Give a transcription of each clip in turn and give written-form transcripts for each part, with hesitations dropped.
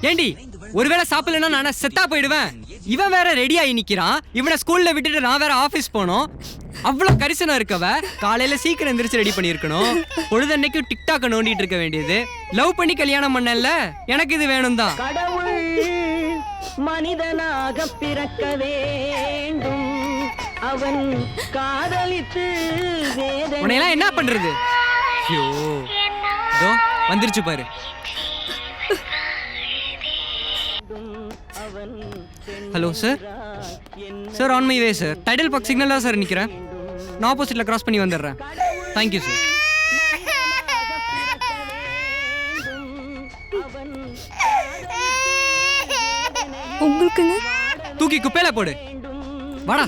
ஏண்டி ஒருவேளை சாப்பிடலன்னா நானா செத்தா போயிடுவேன். இவன் வேற ரெடி ஆகி நிக்கிறான். இவனை ஸ்கூல்ல விட்டுட்டு நான் வேற ஆபீஸ் போனோம். அவ்வளவு கரிசனம் இருக்கவ காலையில சீக்கிரம் எந்திரிச்சு ரெடி பண்ணிருக்கணும். பொழுதன்னைக்கு டிக்டாக் நோண்டிட்டு இருக்க வேண்டியது. லவ் பண்ணி கல்யாணம் பண்ணல, எனக்கு இது வேணும் தான். கடவுள் மனிதனாக பிறக்க வேண்டும், அவன் காதலித்து உன்னையெல்லாம் என்ன பண்றது? ஐயோ இதோ வந்துருச்சு பாரு. Hello sir. Sir on my way sir. Tidel Park signal தான் சார் நிற்கிறேன். நான் ஆப்போசிட்டில் கிராஸ் பண்ணி வந்துடுறேன். Thank you sir. உங்களுக்குங்க தூக்கி குப்பையில போடு. வாடா.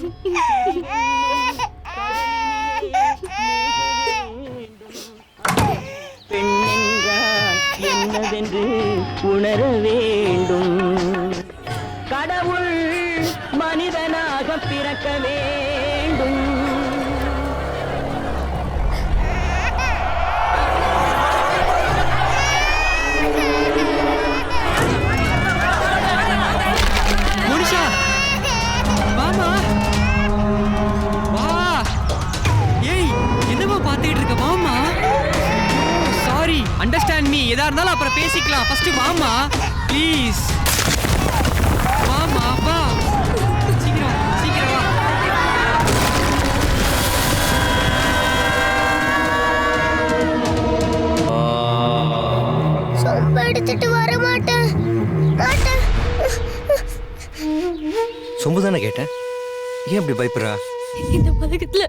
பெண்ணென்றால் என்னவென்று உணர வேண்டும், கடவுள் மனிதனாக பிறக்க வேண்டும். மோனிஷா வாமா வா. ஏய் என்னமா பார்த்துக்கிட்டு இருக்க? வாமா. Sorry, understand me. எதா இருந்தாலும் அப்புறம் பேசிக்கலாம். ஃபர்ஸ்ட் வாமா ப்ளீஸ். வாமா வா. சீக்கிரம் சீக்கிரம் வா. சொம்ப எடுத்துட்டு வர மாட்டேன். சொம்பு தானே கேட்டேன். ஏன் அப்படி பயப்படுறா? இந்த உலகத்துல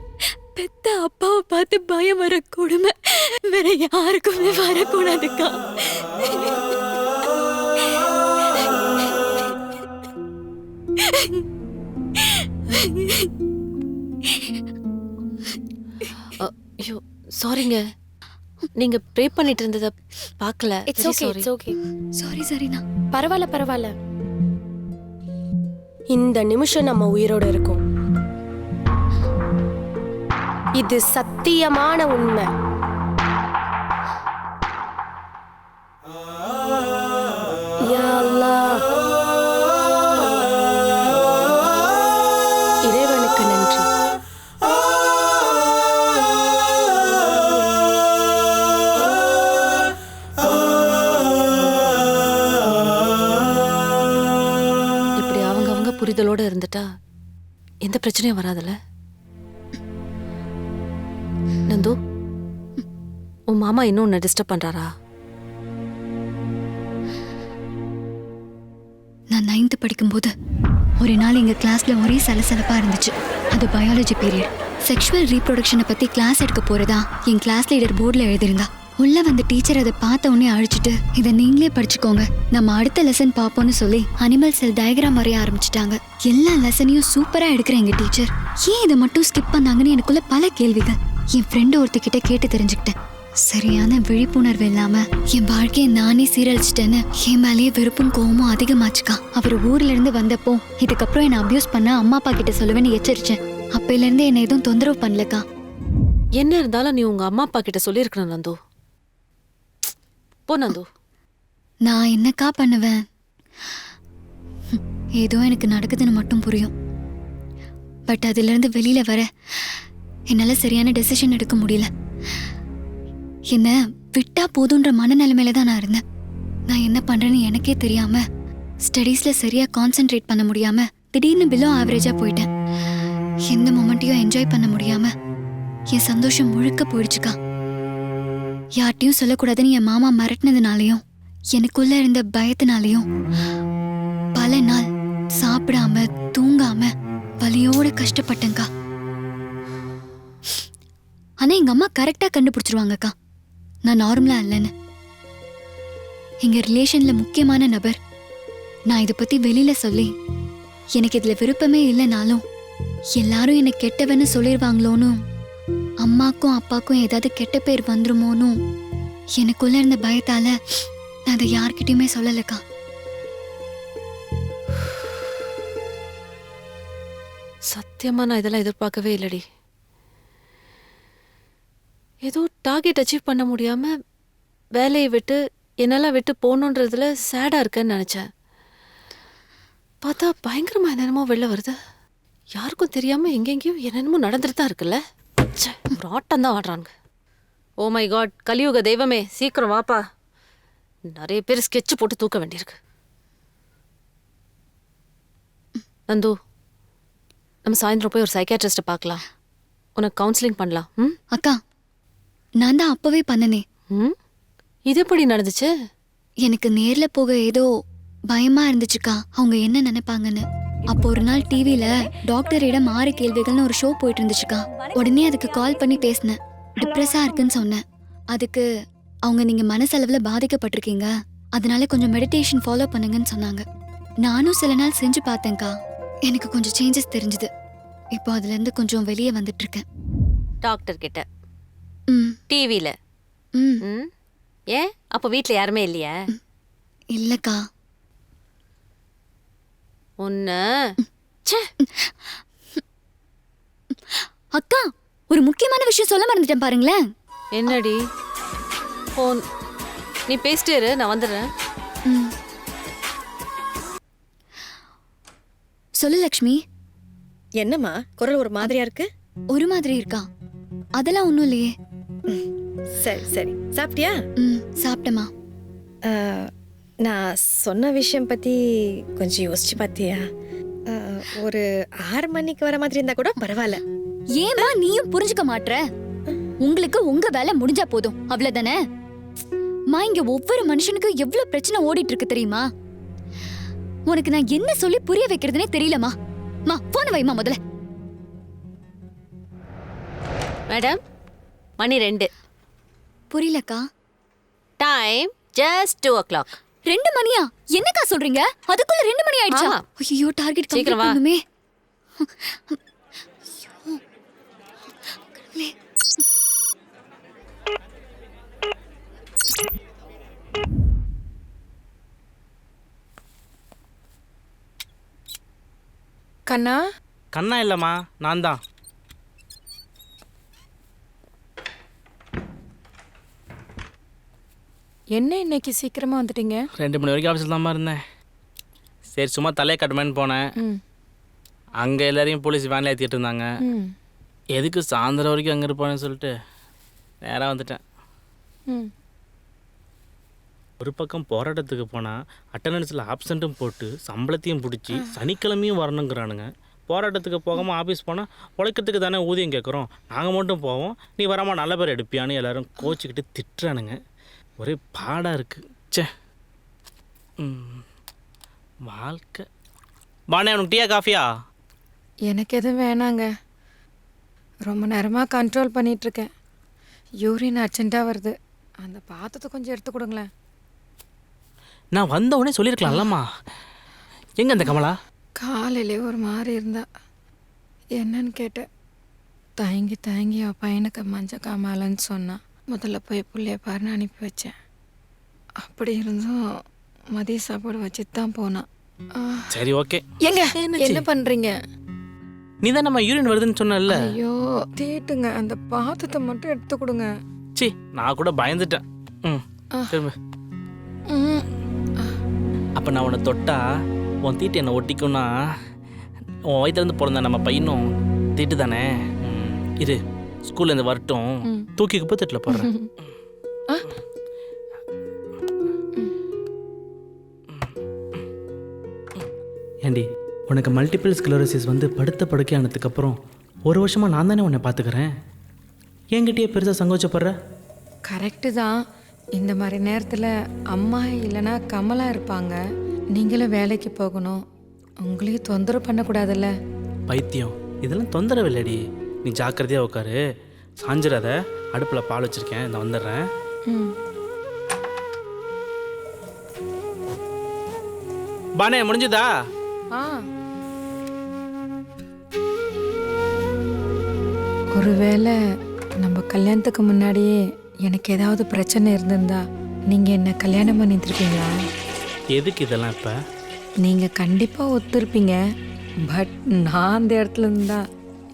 பெத்த அப்பாவை பார்த்து பயம் வர கொடுமை வேற யாருக்குமே வரக்கூடாதுக்கா. ஐயோ சாரிங்க, நீங்க ப்ரே பண்ணிட்டு இருந்தத பார்க்கல. It's okay, it's okay. Sorry சரினா. பரவாயில்ல பரவாயில்ல. இந்த நிமிஷம் நம்ம உயிரோட இருக்கோம். இது சத்தியமான உண்மை. யா அல்லாஹ், இறைவனுக்கு நன்றி. இப்படி அவங்க புரிதலோட இருந்துட்டா எந்த பிரச்சனையும் வராதுல்ல. நந்து, உன் மாமா இன்னும் உன்னை டிஸ்டர்ப் பண்றாரா? நான் 9th படிக்கும்போது ஒரு நாள் எங்க கிளாஸ்ல ஒரே சலசலப்பா இருந்துச்சு. அது பயாலஜி பீரியட். செக்ஷுவல் ரீப்ரொடக்ஷனை பத்தி கிளாஸ் எடுக்க போறதா என் கிளாஸ் லீடர் போர்டில் எழுதியிருந்தா. உள்ள வந்து டீச்சர் அதை பார்த்த உடனே அழிச்சிட்டு, இதை நீங்களே படிச்சுக்கோங்க, நம்ம அடுத்த லெசன் பார்ப்போம்னு சொல்லி அனிமல் செல் டயக்ராம் வரைய ஆரம்பிச்சிட்டாங்க. எல்லா லெசனையும் சூப்பரா எடுக்கிற எங்க டீச்சர் ஏன் இதை மட்டும் ஸ்கிப் பண்ணாங்கன்னு எனக்குள்ள பல கேள்விகள். என் ஃப்ரெண்டு ஒருத்தக்கிட்ட கேட்டு தெரிஞ்சுக்கிட்டேன். சரியான விழிப்புணர்வு இல்லாம என் வாழ்க்கையை நானே சீரழிச்சிட்டேன்னு என் மேலேயே வெறுப்பும் கோவமும் அதிகமாச்சுக்கா. அவர் ஊர்ல இருந்து வந்தப்போ இதுக்கப்புறம் என்ன அபியூஸ் பண்ண அம்மா அப்பா கிட்ட சொல்லுவேன்னு எச்சரிச்சேன். அப்பையில இருந்து என்ன எதுவும் தொந்தரவு பண்ணலக்கா. என்ன இருந்தாலும் நீ உங்க அம்மா அப்பா கிட்ட சொல்லியிருக்கணும் நந்து. போ நந்து. நான் என்னக்கா பண்ணுவேன்? ஏதோ எனக்கு நடக்குதுன்னு மட்டும் புரியும். பட் அதுல இருந்து வெளியில வர என்னால சரியான டெசிஷன் எடுக்க முடியல. என்ன விட்டா போதுன்ற மனநிலைமையில தான் நான் இருந்தேன். நான் என்ன பண்றேன்னு எனக்கே தெரியாம ஸ்டடீஸ்ல சரியா கான்சென்ட்ரேட் பண்ண முடியாம திடீர்னு பிலோ ஆவரேஜா போயிட்டேன். எந்த மொமெண்ட்டையும் என்ஜாய் பண்ண முடியாம என் சந்தோஷம் முழுக்க போயிடுச்சுக்கா. யார்ட்டையும் சொல்லக்கூடாதுன்னு என் மாமா மிரட்டினதுனாலையும் எனக்குள்ள இருந்த பயத்தினாலையும் பல நாள் சாப்பிடாம தூங்காம வலியோட கஷ்டப்பட்டேங்க்கா. ஆனா எங்க அம்மா கரெக்டா கண்டுபிடிச்சிருவாங்கக்கா நான் நார்மலா இல்லைன்னு. எங்க ரிலேஷன்ல முக்கியமான நபர். நான் இதை பத்தி வெளியில சொல்லி எனக்கு இதுல விருப்பமே இல்லைனாலும் எல்லாரும் என்னை கெட்டவன்னு சொல்லிடுவாங்களோன்னு, அம்மாக்கும் அப்பாக்கும் ஏதாவது கெட்ட பேர் வந்துருமோன்னு எனக்குள்ள இருந்த பயத்தால நான் அதை யார்கிட்டயுமே சொல்லலக்கா. சத்தியமா நான் இதெல்லாம் எதிர்பார்க்கவே இல்லடி. ஏதோ டார்கெட் அச்சீவ் பண்ண முடியாம வேலையை விட்டு என்னெல்லாம் விட்டு போகணுன்றதுல சேடாக இருக்கேன்னு நினச்சேன். பார்த்தா பயங்கரமாக என்னென்னமோ வெளில வருது. யாருக்கும் தெரியாமல் எங்கெங்கேயும் என்னென்னமோ நடந்துட்டு தான் இருக்குல்ல. ச்சே, ஒரு ஆட்டம் தான் ஆடுறாங்க. ஓ மை காட், கலியுக தெய்வமே, சீக்கிரம் வாப்பா. நிறைய பேர் ஸ்கெட்ச் போட்டு தூக்க வேண்டியிருக்கு. நந்து, நம்ம சாயந்தரம் போய் ஒரு சைக்காட்ரிஸ்ட்டை பார்க்கலாம். உனக்கு கவுன்சிலிங் பண்ணலாம். ம் அக்கா, நான் தான் அப்பவே பண்ணனே. ம் இது எப்படி நடந்துச்சு? எனக்கு நேர்ல போக ஏதோ பயமா இருந்துச்சுக்கா, அவங்க என்ன நினைப்பாங்கன்னு. அப்போ ஒரு நாள் டிவில டாக்டரிடம் 6 கேள்விகள்னு ஒரு ஷோ போயிட்டு இருந்துச்சுக்கா. உடனே அதுக்கு கால் பண்ணி பேசினேன். டிப்ரெஸ்ஸா இருக்குன்னு சொன்னேன். அதுக்கு அவங்க நீங்க மனசளவுல பாதிக்கப்பட்டிருக்கீங்க, அதனால கொஞ்சம் மெடிடேஷன் ஃபாலோ பண்ணுங்கன்னு சொன்னாங்க. நானும் சில நாள் செஞ்சு பார்த்தேன்க்கா. எனக்கு கொஞ்சம் சேஞ்சஸ் தெரிஞ்சுது. இப்போ அதுல இருந்து கொஞ்சம் வெளியே வந்துட்டு இருக்கேன். டாக்டர் கிட்ட, ம் டிவியில். ம் ம் ஏன் அப்போ வீட்டில் யாருமே இல்லையா? இல்லக்கா. ஒன்று அக்கா, ஒரு முக்கியமான விஷயம் சொல்ல மறந்துட்டேன் பாருங்களேன். என்னடி? ஃபோன் நீ பேசிட்டே இரு, நான் வந்துடுறேன். ம். சொல்லு லக்ஷ்மி. என்னம்மா குரல் ஒரு மாதிரியா இருக்கு? ஒரு மாதிரி இருக்கா? அதெல்லாம் ஒன்றும் இல்லையே. சரி சரி, சாப்பிட்டியா? ம் சாப்பிட்டேம்மா. நான் சொன்ன விஷயம் பத்தி கொஞ்சம் யோசிச்சு பார்த்தியா? ஒரு 6 மணிக்கு வர மாதிரி இருந்தா கூட பரவாயில்ல. ஏமா நீயும் புரிஞ்சுக்க மாட்ற? உங்களுக்கு உங்க வேலை முடிஞ்சா போதும், அவ்வளவுதானே? மா, இங்க ஒவ்வொரு மனுஷனுக்கும் எவ்வளவு பிரச்சனை ஓடிட்டு இருக்கு தெரியுமா? உனக்கு நான் என்ன சொல்லி புரிய வைக்கிறதுனே தெரியலமா. மா, போன் வைமா முதல்ல. மேடம், மணி 2. புரியலக்கா. Time just 2 o'clock. 2 மணியா? என்னக்கா சொல்றீங்க? அதுக்குள்ள 2 மணி ஆயிடுச்சா? ஆமா. ஐயோ, டார்கெட் சீக்கிரம் கம்ப்ளீட் வா. பண்ணுமே. கண்ணா? கண்ணா இல்லைம்மா, நான் தான். என்ன இன்னைக்கு சீக்கிரமா வந்துட்டீங்க? 2 மணி வரைக்கும் ஆஃபீஸில் தான்மா இருந்தேன். சரி, சும்மா தலையை கட்டுமேன்னு போனேன். ம். அங்கே எல்லாரையும் போலீஸ் வேனில் ஏற்றிட்டு இருந்தாங்க. ம். எதுக்கு சாயந்தரம் வரைக்கும் அங்கே இருப்பான்னு சொல்லிட்டு நேராக வந்துட்டேன். ம். ஒரு பக்கம் போராட்டத்துக்கு போனால் அட்டண்டன்ஸில் ஆப்சண்ட்டும் போட்டு சம்பளத்தையும் பிடிச்சி சனிக்கிழமையும் வரணுங்கிறானுங்க. போராட்டத்துக்கு போகாமல் ஆஃபீஸ் போனால் உழைக்கிறதுக்கு தானே ஊதியம் கேட்குறோம், நாங்கள் மட்டும் போவோம், நீ வராமல் நல்ல பேர் எடுப்பியான்னு எல்லோரும் கோச்சிக்கிட்டு திட்டுறானுங்க. ஒரே பாடாக இருக்குது. சே, வாழ்க்கை. பானே, உனக்கு டீயா காஃபியா? எனக்கு எதுவும் வேணாங்க. ரொம்ப நேரமாக கண்ட்ரோல் பண்ணிகிட்ருக்கேன். யூரின் அர்ஜென்ட்டாக வருது. அந்த பாத்திரத்தை கொஞ்சம் எடுத்து கொடுங்களேன். நான் வந்த உடனே சொல்லியிருக்கலாம்லம்மா. எங்கே அந்த கமலா? காலையிலே ஒரு மாதிரி இருந்தா. என்னன்னு கேட்டேன். தயங்கி தயங்கி அவள் பையனுக்கு மஞ்சள் காமாலன்னு சொன்னான். முதல்ல போய் பிள்ளைய பாருன்னு அனுப்பி வச்சேன். அப்படி இருந்தும் மதிய சாப்பாடு வச்சுட்டு தான் போனான். சரி, ஓகே. எங்க என்ன பண்றீங்க? நீ தான் நம்ம யூரின் வருதுன்னு சொன்னல. ஐயோ, தீட்டுங்க. அந்த பாத்திரத்தை மட்டும் எடுத்து கொடுங்க. சி, நான் கூட பயந்துட்டேன். திரும்ப. அப்போ நான் உன்னை தொட்டா உன் தீட்டு என்னை ஒட்டிக்கும்னா உன் வயிற்றுலேருந்து பிறந்த நம்ம பையனும் தீட்டு தானே. இரு, ஸ்கூல்லேருந்து வரட்டும், தூக்கி குப்பத்தட்டில் போடுறேன். ஏண்டி, உனக்கு மல்டிபிள் ஸ்க்ளரோசிஸ் வந்து படுத்த படுக்கையானதுக்கப்புறம் 1 வருஷமாக நான் தானே உன்னை பார்த்துக்கிறேன். என்கிட்டயே பெருசாக சங்கோச்சப்படுற? கரெக்டு தான். இந்த மாதிரி நேரத்தில் அம்மா இல்லைன்னா கமலா இருப்பாங்க. நீங்களும் வேலைக்கு போகணும். உங்களையும் தொந்தரவு பண்ணக்கூடாதுல்ல. பைத்தியம், இதெல்லாம் தொந்தரவு இல்லடி. நீ ஜாக்கிரதையாக உட்காரு, சாஞ்சிடாத. அடுப்பில் பால் வச்சுருக்கேன், நான் வந்துடுறேன். பானே, முடிஞ்சுதா? ஒருவேளை நம்ம கல்யாணத்துக்கு முன்னாடியே எனக்கு ஏதாவது பிரச்சனை இருந்திருந்தா நீங்கள் என்ன கல்யாணம் பண்ணியிருப்பீங்களா? எதுக்கு இதெல்லாம் இப்போ? நீங்கள் கண்டிப்பாக ஒத்துருப்பீங்க. பட் நான் அந்த இடத்துல இருந்து தான்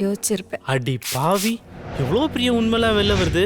யோசிச்சிருப்பேன். அடி பாவி, எவ்வளோ பெரிய உண்மைலாம் வெளில வருது.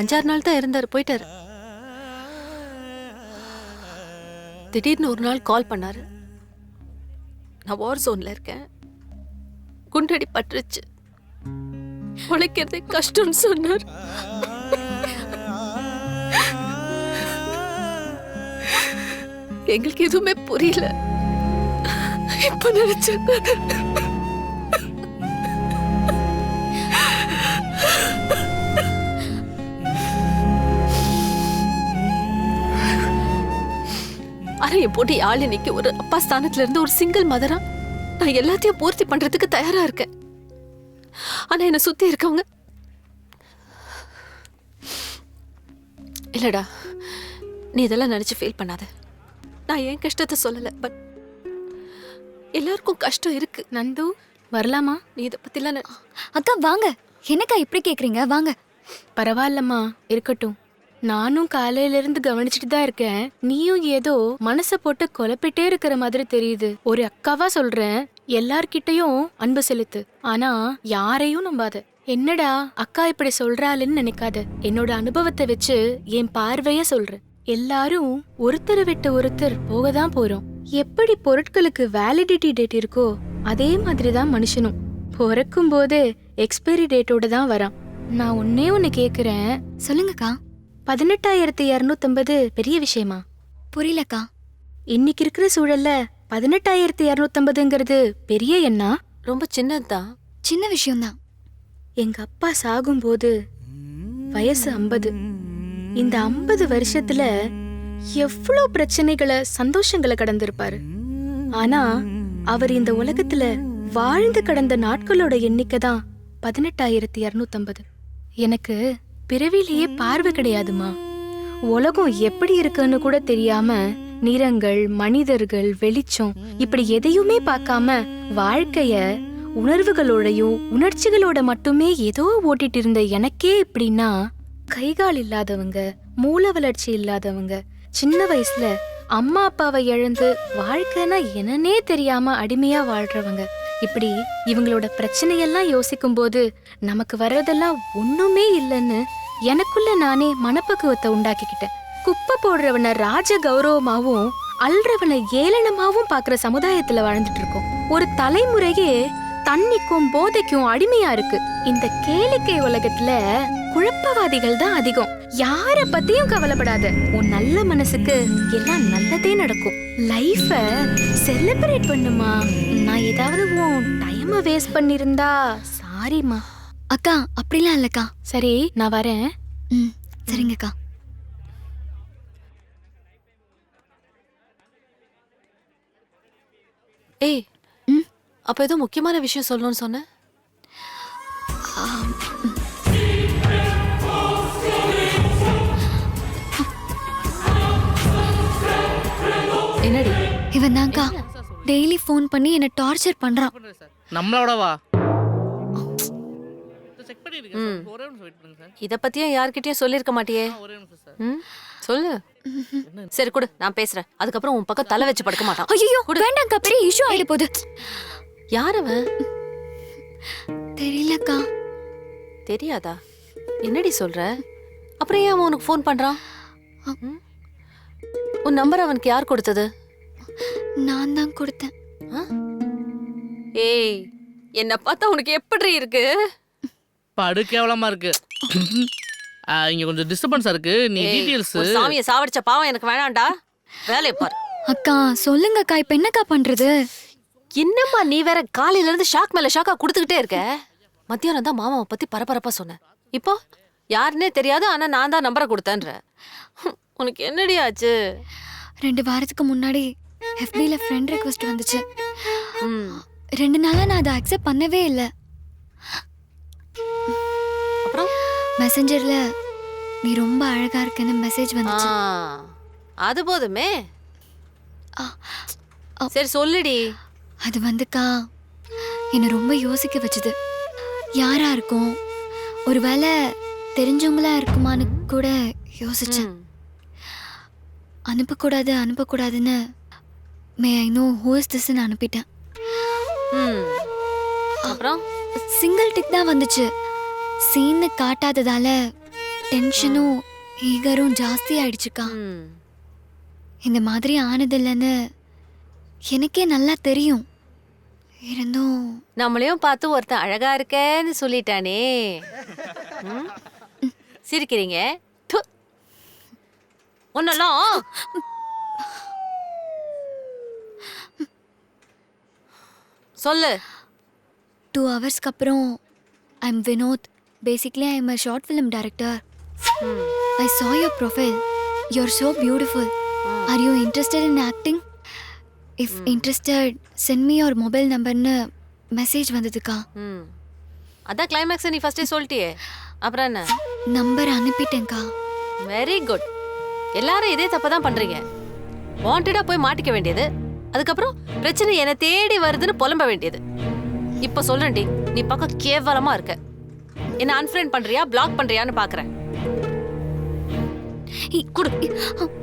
5-6 நாள் தான் இருந்தாரு, போயிட்டாரு. திடீர்னு ஒரு நாள் கால் பண்ணாரு. நான் வார் ஜோன்ல இருக்கேன், குண்டடி பட்டுருச்சு, உழைக்கிறதே கஷ்டம்னு சொன்னார். எங்களுக்கு எதுவுமே புரியல. இப்ப நினைச்சேன் ஆனா என் போட்டு ஆள் இன்னைக்கு ஒரு அப்பா ஸ்தானத்துல இருந்து ஒரு சிங்கிள் மதரா நான் எல்லாத்தையும் பூர்த்தி பண்றதுக்கு தயாரா இருக்கேன். ஆனா என்ன சுத்தி இருக்கவங்க இல்லடா, நீ இதெல்லாம் நினைச்சு ஃபீல் பண்ணாத. நான் என் கஷ்டத்தை சொல்லல, பட் எல்லாருக்கும் கஷ்டம் இருக்கு. நந்து வரலாமா? நீ இதை பத்திலாம் அக்கா வாங்க. என்னக்கா இப்படி கேக்குறீங்க? வாங்க. பரவாயில்லம்மா, இருக்கட்டும். நானும் காலையில இருந்து கவனிச்சுட்டு தான் இருக்கேன். நீயும் ஏதோ மனசை போட்டு குழப்பிட்டே இருக்கிற மாதிரி தெரியுது. ஒரு அக்காவா சொல்றேன், எல்லார்கிட்டயும் அன்பு செலுத்து, ஆனா யாரையும் நம்பாத. என்னடா அக்கா இப்படி சொல்றாளுன்னு நினைக்காத. என்னோட அனுபவத்தை வச்சு என் பார்வைய சொல்றேன். எல்லாரும் ஒருத்தரை விட்டு ஒருத்தர் போகதான் போறோம். எப்படி பொருட்களுக்கு வேலிடிட்டி டேட் இருக்கோ அதே மாதிரிதான் மனுஷனும் பிறக்கும் போது எக்ஸ்பைரி டேட்டோட தான் வரான். நான் ஒன்னே ஒன்னு கேக்குறேன். சொல்லுங்கக்கா. 18,250 பெரிய விஷயமா? புரியலக்கா. இன்னைக்கு இருக்கிற சூழல்ல 18,250ங்கிறது பெரிய எண்ணா? ரொம்ப சின்னதுதான். சின்ன விஷயம்தான். எங்க அப்பா சாகும்போது வயசு 50. இந்த 50 வருஷத்துல எவ்வளவு பிரச்சனைகளை சந்தோஷங்களை கடந்திருப்பாரு. ஆனா அவர் இந்த உலகத்துல வாழ்ந்து கடந்த நாட்களோட எண்ணிக்கை தான் 18,250. எனக்கு பிறவிலேயே பார்வை கிடையாதுமா. உலகம் எப்படி இருக்குன்னு கூட தெரியாம நிறங்கள், மனிதர்கள், வெளிச்சம் இப்படி எதையுமே பார்க்காம வாழ்க்கைய உணர்வுகளோடையும் உணர்ச்சிகளோட மட்டுமே ஏதோ ஓட்டிட்டு இருந்த எனக்கே இப்படின்னா, கைகால் இல்லாதவங்க, மூல வளர்ச்சி இல்லாதவங்க, சின்ன வயசுல அம்மா அப்பாவை இழந்து வாழ்க்கைனா என்னன்னே தெரியாம அடிமையா வாழ்றவங்க, இப்படி இவங்களோட பிரச்சனையெல்லாம் யோசிக்கும் போது நமக்கு வர்றதெல்லாம் ஒண்ணுமே இல்லைன்னு எனக்குள்ள நானே மனப்பக்குவத்தை உண்டாக்கிக்கிட்டேன். குப்பை போடுறவனை ராஜ கௌரவமாவும் அல்றவனை ஏளனமாவும் பாக்குற சமுதாயத்துல வாழ்ந்துட்டு இருக்கோம். ஒரு தலைமுறையே தண்ணிக்கும் போதைக்கும் அடிமையா இருக்கு. இந்த கேளிக்கை உலகத்துல குழப்பவாதிகள் தான் அதிகம். யார பத்தியும் கவலைப்படாத, உன் நல்ல மனசுக்கு எல்லாம் நல்லதே நடக்கும். லைஃப செலிப்ரேட் பண்ணுமா. நான் ஏதாவது உன் டைமை வேஸ்ட் பண்ணிருந்தா சாரிமா. அக்கா அப்படிலாம் இல்லக்கா. சரி நான் வரேன். சரிங்கக்கா. ஏய், அப்ப ஏதோ முக்கியமான விஷயம் சொல்லணும்னு சொன்ன. என்னடி? இவன் தான்க்கா டெய்லி ஃபோன் பண்ணி என்ன டார்ச்சர் பண்றான். நம்மளோடவா? இத பத்தியும் யார்கிட்டயும் சொல்லிருக்க மாட்டியே. சொல்லு. சரி கொடு, நான் பேசுறேன். அதுக்கப்புறம் உன் பக்கம் தலை வச்சு படுக்க மாட்டான். ஐயோ வேண்டாம்க்கா, பெரிய இஷ்யூ ஆயிட போகுது. யார் அவன்? தெரியலக்கா. தெரியாதா? என்னடி சொல்ற? அப்புறம் ஏன் அவன் உனக்கு ஃபோன் பண்றான்? உன் நம்பர் அவனுக்கு யார் கொடுத்தது? நான் தான் கொடுத்தேன். ஏய், என்ன பார்த்தா உனக்கு எப்படி இருக்கு? படு கேவலமா இருக்கு. இங்க கொஞ்சம் டிஸ்டர்பன்ஸா இருக்கு. நீ டீடைல்ஸ். சாமியை சாவடிச்ச பாவம் எனக்கு வேணாம்டா. வேலையை பாரு. அக்கா சொல்லுங்கக்கா, இப்ப என்னக்கா பண்றது? என்னம்மா நீ வேற காலையில இருந்து ஷாக் மேல ஷாக்கா கொடுத்துக்கிட்டே இருக்க. மத்தியானம் தான் மாமாவை பத்தி பரபரப்பா சொன்னேன். இப்போ யாருன்னே தெரியாது, ஆனா நான் தான் நம்பரை கொடுத்தேன்ற. உனக்கு என்னடி ஆச்சு? 2 வாரத்துக்கு முன்னாடி FBல ஃப்ரெண்ட் ரெக்வெஸ்ட் வந்துச்சு. 2 நாளா நான் அதை அக்செப்ட் பண்ணவே இல்லை. அப்புறம் மெசஞ்சர்ல நீ ரொம்ப அழகா இருக்கன்னு மெசேஜ் வந்துச்சு. அது போதுமே. சரி சொல்லுடி. அது வந்துக்கா என்னை ரொம்ப யோசிக்க வச்சுது. யாரா இருக்கும், ஒருவேளை தெரிஞ்சவங்களா இருக்குமான்னு கூட யோசிச்சேன். அனுப்பக்கூடாதுன்னு மே ஐ நோ ஹூ இஸ் திஸ்ன்னு அனுப்பிட்டேன். அப்புறம் சிங்கிள் டிக் தான் வந்துச்சு. சீன்னு காட்டாததால டென்ஷனும் ஈகரும் ஜாஸ்தி ஆயிடுச்சுக்கா. இந்த மாதிரி ஆனதில்லைன்னு எனக்கே நல்லா தெரியும். இருந்தும் நம்மளையும் பார்த்து ஒருத்தன் அழகா இருக்கேன்னு சொல்லிட்டானே. சிரிக்கிறீங்க? ஒன்னெல்லாம் சொல்லு. 2 ஹவர்ஸ்க்கு அப்புறம் I am Vinod. Basically I am a short film director. I saw your profile. You're so beautiful. Are you interested in acting? If interested, send me your mobile numberன்னு மெசேஜ் வந்ததுக்கா. அதான் கிளைமேக்ஸ் நீ ஃபர்ஸ்டே சொல்லிட்டியே, அப்புறம் என்ன? நம்பர் அனுப்பிட்டேன்க்கா. Very good. எல்லாரும் இதே தப்பை தான் பண்றீங்க. வாண்டடா போய் மாட்டிக்க வேண்டியது, அதுக்கப்புறம் பிரச்சனை என்னை தேடி வருதுன்னு புலம்ப வேண்டியது. இப்ப சொல்றேன்டி, நீ பக்கம் கேவலமா இருக்க. என்ன அன்ஃப்ரெண்ட் பண்றியா, பிளாக் பண்றியான்னு பாக்குறேன்.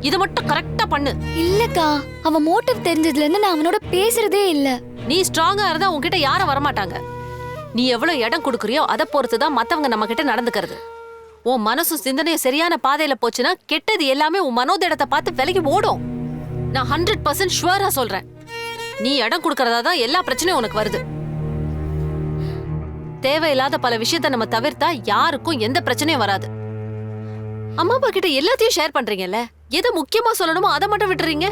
இத மட்டும் கரெக்டா பண்ணு. இல்லக்கா, அவன் மோட்டிவ் தெரிஞ்சதுல இருந்து நான் அவனோட பேசுறதே இல்ல. நீ ஸ்ட்ராங்கா இருந்தா உன்கிட்ட யாரும் வரமாட்டாங்க. நீ எவ்வளவு இடம் கொடுக்குறியோ அதை பொறுத்துதான் மத்தவங்க நம்ம கிட்ட நடந்துக்கிறது. உன் மனசும் சிந்தனையும் சரியான பாதையில போச்சுன்னா கெட்டது எல்லாமே உன் மனோதிடத்தை பார்த்து விலகி ஓடும். நான் 100% ஷுவரா சொல்றேன். நீ இடம் கொடுக்கறதா தான் எல்லா பிரச்சனையும் உனக்கு வருது. தேவையில்லாத பல விஷயத்த நம்ம தவிர்த்தா யாருக்கும் எந்த பிரச்சனையும் வராது. அம்மா அப்பா கிட்ட எல்லாத்தையும் ஷேர் பண்றீங்கல்ல, எது முக்கியமா சொல்லணுமோ அதை மட்டும் விட்டுறீங்க.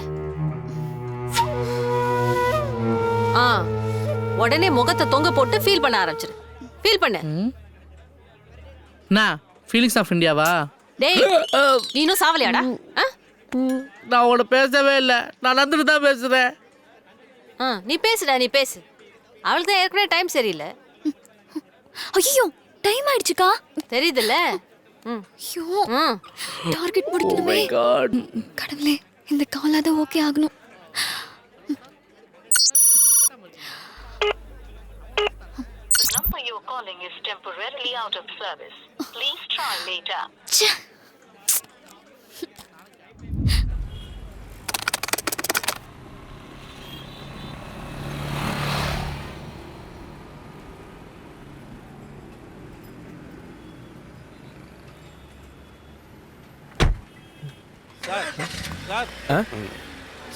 உடனே முகத்தை தொங்க போட்டு ஃபீல் பண்ண ஆரம்பிச்சிரு. ஃபீல் பண்ணு. நான் ஃபீலிங்ஸ் ஆஃப் இந்தியாவா? டேய், நீ இன்னும் சாவலையாடா? நான் உன்கிட்ட பேசவே இல்லை, நான் நடந்துட்டு தான் பேசுறேன். நீ பேசுடா, நீ பேசு. அவளுக்கு தான் ஏற்கனவே டைம் சரியில்லை. ஐயோ, டைம் ஆயிடுச்சுக்கா. தெரியுதுல்ல? ஐயோ, டார்கெட் முடிக்கணுமே. கடவுளே, இந்த காலாத ஓகே ஆகணும். number you're calling is temporarily out of service. Please try later.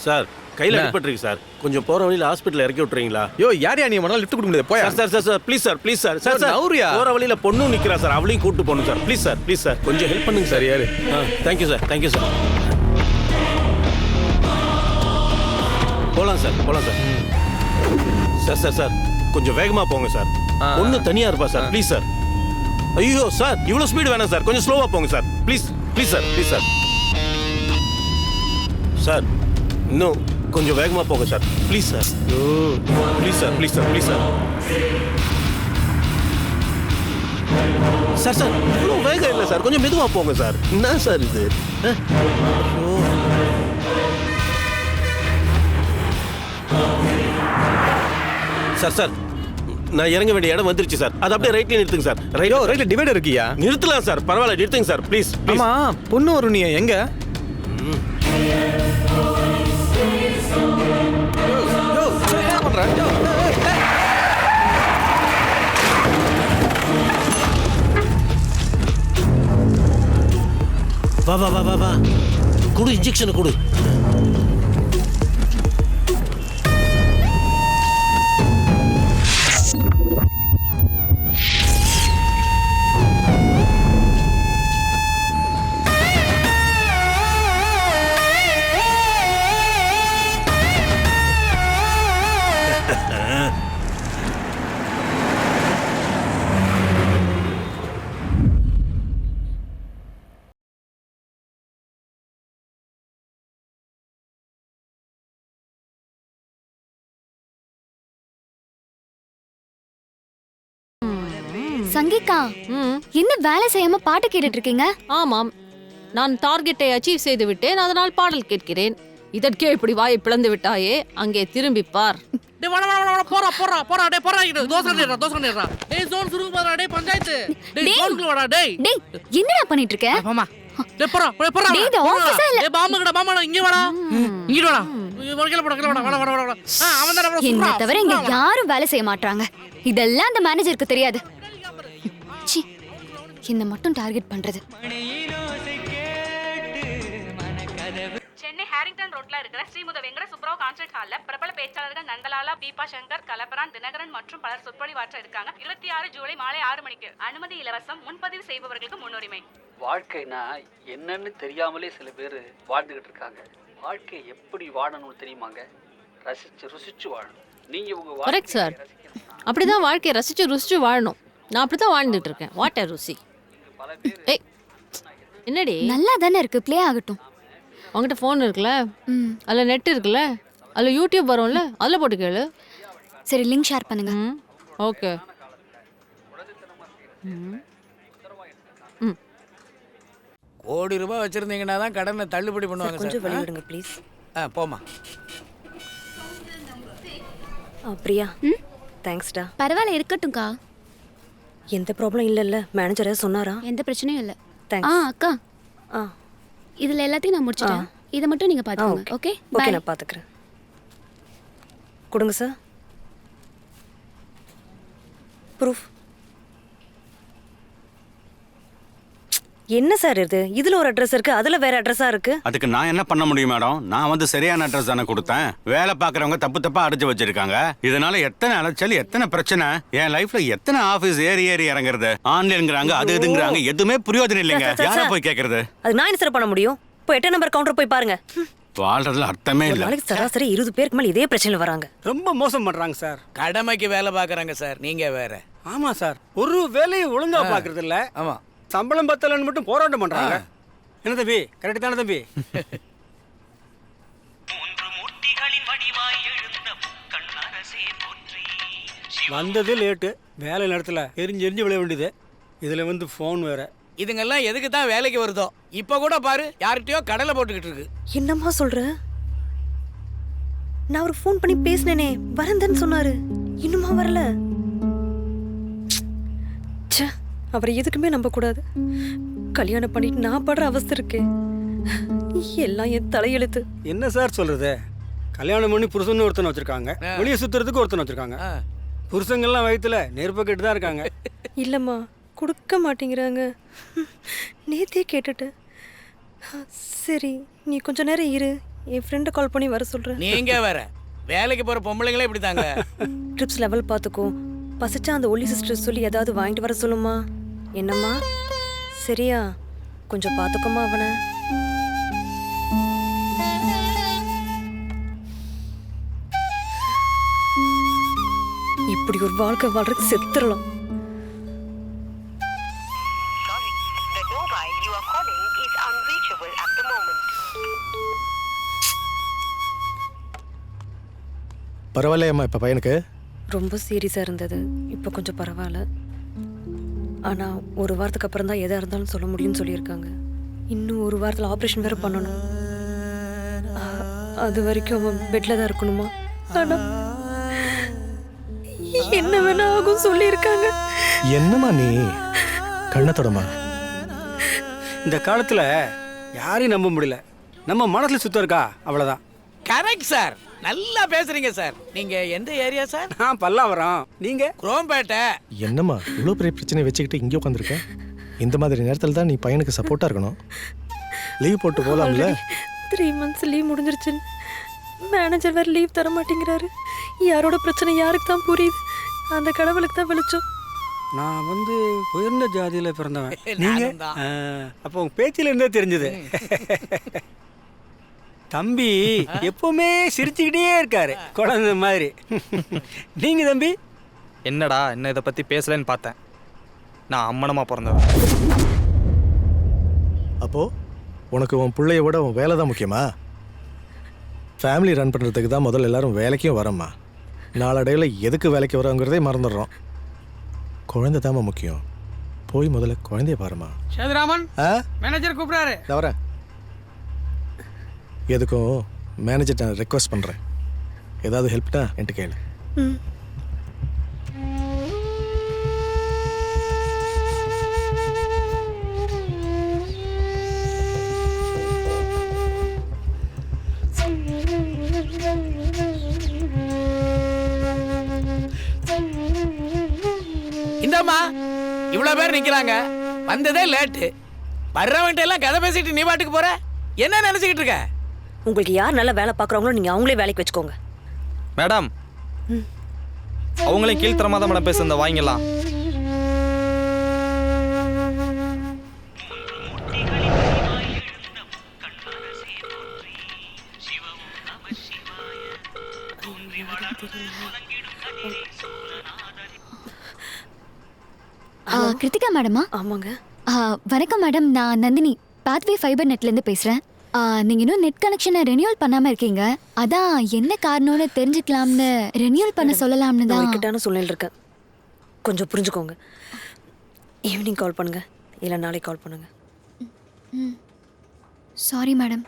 Sir, கையில் அடிபட்டிருக்கு சார். கொஞ்சம் போற வழியில் ஹாஸ்பிட்டல் இறக்கி விட்டுறீங்களா? யோ, யாரையா நீ மணல் லிஃப்ட் கொடுக்க முடியாது, போயா. Sir please sir, please sir. Sir நவுரியா? போற வழியில் பொண்ணும் நிக்கிறா சார், அவளையும் கூட்டு போகணும் sir. Please sir, please sir, கொஞ்சம் ஹெல்ப் பண்ணுங்க சார். யாரு? Thank you sir, thank you sir. போகலாம் சார், போகலாம் சார். சார் கொஞ்சம் வேகமாக போங்க சார். பொண்ணு தனியாக இருப்பா சார், ப்ளீஸ் சார். ஐயோ சார், இவ்வளோ ஸ்பீடு வேணாம் சார், கொஞ்சம் ஸ்லோவாக போங்க sir. Please sir, please sir. Sir இன்னும் கொஞ்சம் வேகமாக போங்க sir, please sir. Please sir, please sir, please sir. Sir இவ்வளோ வேகம் இல்லை சார், கொஞ்சம் மெதுவாக போங்க சார். என்ன சார் இது? சார் நான் இறங்க வேண்டிய இடம் வந்துருச்சு சார். அது அப்படியே ரைட்ல நிறுத்துங்க சார். ரைட்ல டிவைடர் இருக்கியா? நிறுத்தலாம் சார், பரவாயில்ல, நிறுத்துங்க சார், ப்ளீஸ். ஆமா, பொண்ணு வரும். நீ எங்க? வா குடு, இன்ஜெக்ஷனை கொடு. சங்கீகா, என்ன வேலை செய்யாம பாட்டு கேட்டுட்டு இருக்கீங்க? ஆமாம், நான் டார்கெட்டை அச்சீவ் செய்து விட்டேன், அதனால் பாடல் கேட்கிறேன். இதற்கே இப்படி வாயை பிளந்து விட்டாயே, அங்கே திரும்பி பார். என்னடா பண்ணிட்டு இருக்க? என்ன தவிர இங்க யாரும் வேலை செய்ய மாட்டாங்க. இதெல்லாம் அந்த மேனேஜருக்கு தெரியாது. என்னை மட்டும் டார்கெட் பண்றது. சென்னை ஹாரிங்டன் ரோட்ல இருக்கிற ஸ்ரீமுத வெங்கட சுப்ராவ் கான்சர்ட் ஹால்ல பிரபல பேச்சாளர்கள் நந்தலாலா, பீபா சங்கர், கலபரான், தினகரன் மற்றும் பலர் சொற்பொழிவாற்ற இருக்காங்க. 26 ஜூலை மாலை 6 மணிக்கு. அனுமதி இலவசம். முன்பதிவு செய்பவர்களுக்கு முன்னுரிமை. வாழ்க்கைனா என்னன்னு தெரியாமலே சில பேர் வாழ்ந்துகிட்டு இருக்காங்க. வாழ்க்கை எப்படி வாழணும்னு தெரியுமாங்க? ரசிச்சு ருசிச்சு வாழணும். நீங்க உங்க கரெக்ட் சார். அப்படிதான் வாழ்க்கையை ரசிச்சு ருசிச்சு வாழணும். நான் அப்படிதான் வாழ்ந்துட்டு இருக்கேன். வாட் a ருசி. ஏய் என்னடி? நல்லா தானே இருக்கு, ப்ளே ஆகட்டும். உங்ககிட்ட ஃபோன் இருக்குல்ல, அதில் நெட் இருக்குல்ல, அதில் யூடியூப் வரும்ல, அதில் போட்டு கேளு. சரி, லிங்க் ஷேர் பண்ணுங்க. ஓகே. கோடி ரூபாய் வச்சிருந்தீங்கன்னா தான் கடனை தள்ளுபடி பண்ணுவாங்க. கொஞ்சம் வெளிய விடுங்க ப்ளீஸ். போமா. பிரியா, தேங்க்ஸ்டா. பரவாயில்ல, இருக்கட்டும்க்கா. எந்த ப்ராப்ளம் இல்லைல்ல? மேனேஜர் சொன்னாரா? எந்த பிரச்சனையும் இல்லை. தேங்க்ஸ். அக்கா, இதில் எல்லாத்தையும் நான் முடிச்சிட்டேன். இதை மட்டும் நீங்கள் பார்த்துக்கோங்க. ஓகே ஓகே, நான் பார்த்துக்கிறேன். கொடுங்க சார். ப்ரூஃப் என்ன சார் இது? இதுல ஒரு அட்ரஸ் இருக்கு, அதுல வேற அட்ரஸா இருக்கு. அதுக்கு நான் என்ன பண்ண முடியும் மேடம்? நான் வந்து சரியான அட்ரஸ் தானே கொடுத்தேன். வேலை பார்க்குறவங்க தப்பா அடிச்சு வச்சிருக்காங்க. இதனால எத்தனை அலைச்சல், எத்தனை பிரச்சனை. என் லைஃப்ல எத்தனை ஆபீஸ் ஏறி ஏறி ஆன்லைன்ங்கிறாங்க, அது இதுங்கிறாங்க. எதுவுமே பிரயோஜனம் இல்லைங்க. யாரை போய் கேட்கறது? அது நான் என்ன சார் பண்ண முடியும்? இப்போ 8 நம்பர் கவுண்டர் போய் பாருங்க. வாழ்றதுல அர்த்தமே இல்லை. நாளைக்கு சராசரி 20 பேருக்கு மேல இதே பிரச்சனை வராங்க. ரொம்ப மோசம் பண்றாங்க சார். கடமைக்கு வேலை பார்க்குறாங்க சார். நீங்க வேற. ஆமா சார், ஒரு வேலையை ஒழுங்கா பார்க்கறது இல்ல. ஆமா, சம்பளம் பத்தலன்னு மட்டும் போராட்டம் பண்றாங்க. என்ன தம்பி, கரெக்ட் தானே தம்பி? வந்தது லேட்டு, வேலை நேரத்தில் எரிஞ்சு விழ வேண்டியது. இதுல வந்து ஃபோன் வேற. இதுங்கெல்லாம் எதுக்கு தான் வேலைக்கு வருதோ? இப்ப கூட பாரு, யார்கிட்டயோ கடலை போட்டுக்கிட்டு இருக்கு. என்னம்மா சொல்ற? நான் ஒரு ஃபோன் பண்ணி பேசினேனே, வரந்தன்னு சொன்னாரு. இன்னுமா வரல? ச்சே, அவரை எதுக்குமே நம்ப கூடாது. கல்யாணம் பண்ணிட்டு நான் படுற அவஸ்தை இருக்கே, எல்லாம் என் தலையெழுத்து. என்ன சார் சொல்றது? கல்யாணம் பண்ணி புருஷன் ஒருத்தனை வச்சிருக்காங்க, வெளியே சுத்துறதுக்கு ஒருத்தனை வச்சிருக்காங்க. புருஷங்கள்லாம் வயிற்றுல நெருப்ப கேட்டு தான் இருக்காங்க. இல்லம்மா, கொடுக்க மாட்டேங்கிறாங்க. நேத்தே கேட்டுட்டேன். சரி, நீ கொஞ்ச நேரம் இரு, என் ஃப்ரெண்டை கால் பண்ணி வர சொல்கிறேன். நீங்க வேற. வேலைக்கு போகிற பொம்பளைங்களே இப்படி தாங்க. ட்ரிப்ஸ் லெவல் பார்த்துக்கோ. பசிச்சா அந்த ஒல்லி சிஸ்டர் சொல்லி ஏதாவது வாங்கிட்டு வர சொல்லுமா. என்னம்மா, சரியா? கொஞ்சம் பார்த்துக்கோமா அவனை. இப்படி ஒரு வாழ்க்கை வாழ்றதுக்கு செத்துறலாம். பரவாயில்லையம்மா இப்போ பையனுக்கு? ரொம்ப சீரியஸாக இருந்தது, இப்போ கொஞ்சம் பரவாயில்ல. ஆனால் ஒரு வாரத்துக்கு அப்புறம் தான் எதாக இருந்தாலும் சொல்ல முடியும்னு சொல்லியிருக்காங்க. இன்னும் ஒரு வாரத்தில் ஆப்ரேஷன் வேறு பண்ணணும். அது வரைக்கும் அவன் பெட்டில் தான் இருக்கணுமா? ஆனால் என்ன வேணா ஆகும் சொல்லியிருக்காங்க. என்னம்மா நீ கண்ணத்தோடமா? இந்த காலத்தில் யாரையும் நம்ப முடியல. நம்ம மனசில் சுத்தம் இருக்கா, அவ்வளோதான். கரெக்ட் சார், நல்லா பேசுறீங்க சார். நீங்க எந்த ஏரியா சார்? நான் பல்லாவரம். நீங்க? குரோம்பேட்டை. என்னம்மா இவ்வளோ பெரிய பிரச்சனையை வச்சுக்கிட்டு இங்கே உட்காந்துருக்க? இந்த மாதிரி நேரத்தில் தான் நீ பையனுக்கு சப்போர்ட்டாக இருக்கணும். லீவ் போட்டு போகலாம்ல? 3 months லீவ் முடிஞ்சிருச்சு. மேனேஜர் வேறு லீவ் தர மாட்டேங்கிறாரு. யாரோட பிரச்சனை யாருக்கு தான் புரியுது? அந்த கடவுளுக்கு தான் வெளிச்சம். நான் வந்து உயர்ந்த ஜாதியில் பிறந்தவன். நீங்க? அப்போ உங்க பேச்சில் இருந்தே தெரிஞ்சது. தம்பி எப்பவுமே சிரிச்சுக்கிட்டே இருக்காரு, குழந்தை மாதிரி. நீங்க தம்பி? என்னடா என்ன இதை பற்றி பேசலன்னு பார்த்தேன். நான் அம்மனமாக பிறந்தவன். அப்போது உனக்கு உன் பிள்ளைய விட உன் வேலை தான் முக்கியமா? ஃபேமிலி ரன் பண்ணுறதுக்கு தான் முதல்ல எல்லாரும் வேலைக்கும் வரோம்மா. நாளடைவில் எதுக்கு வேலைக்கு வரோங்கிறதே மறந்துடுறோம். குழந்தை தாம்மா முக்கியம். போய் முதல்ல குழந்தைய பாருமா. சேதுராமன், மேனேஜர் கூப்பிடாரு. தவிர எதுக்கும் மேனேஜர்கிட்ட நான் ரெக்வஸ்ட் பண்ணுறேன். ஏதாவது ஹெல்ப்னா என்கிட்ட கேளு. இந்தம்மா இவ்வளவு பேர் நிக்கிறாங்க, வந்ததே லேட்டு. வர்றவன்ட்ட எல்லாம் கதை பேசிட்டு நீ பாட்டுக்கு போற. என்ன நினைச்சுக்கிட்டு இருக்க? உங்களுக்கு யார் நல்லா வேலை பார்க்குறாங்களோ நீங்கள் அவங்களே வேலைக்கு வச்சுக்கோங்க. மேடம் அவங்களையும் கீழ்த்தரமாக தான் மேடம் பேச இந்த வாங்கிக்கலாம். கிருத்திகா மேடமா? ஆமாங்க. வணக்கம் மேடம், நான் நந்தினி பாத்வே ஃபைபர் நெட்லேருந்து பேசுகிறேன். நீங்கள் இன்னும் நெட் கனெக்ஷனை ரெனியூவல் பண்ணாமல் இருக்கீங்க. அதான் என்ன காரணம்னு தெரிஞ்சுக்கலாம்னு ரெனியூவல் பண்ண சொல்லலாம்னு தான். கிட்டான சூழ்நிலை இருக்கேன், கொஞ்சம் புரிஞ்சுக்கோங்க. ஈவினிங் கால் பண்ணுங்க, இல்லை நாளைக்கு கால் பண்ணுங்க. Sorry madam.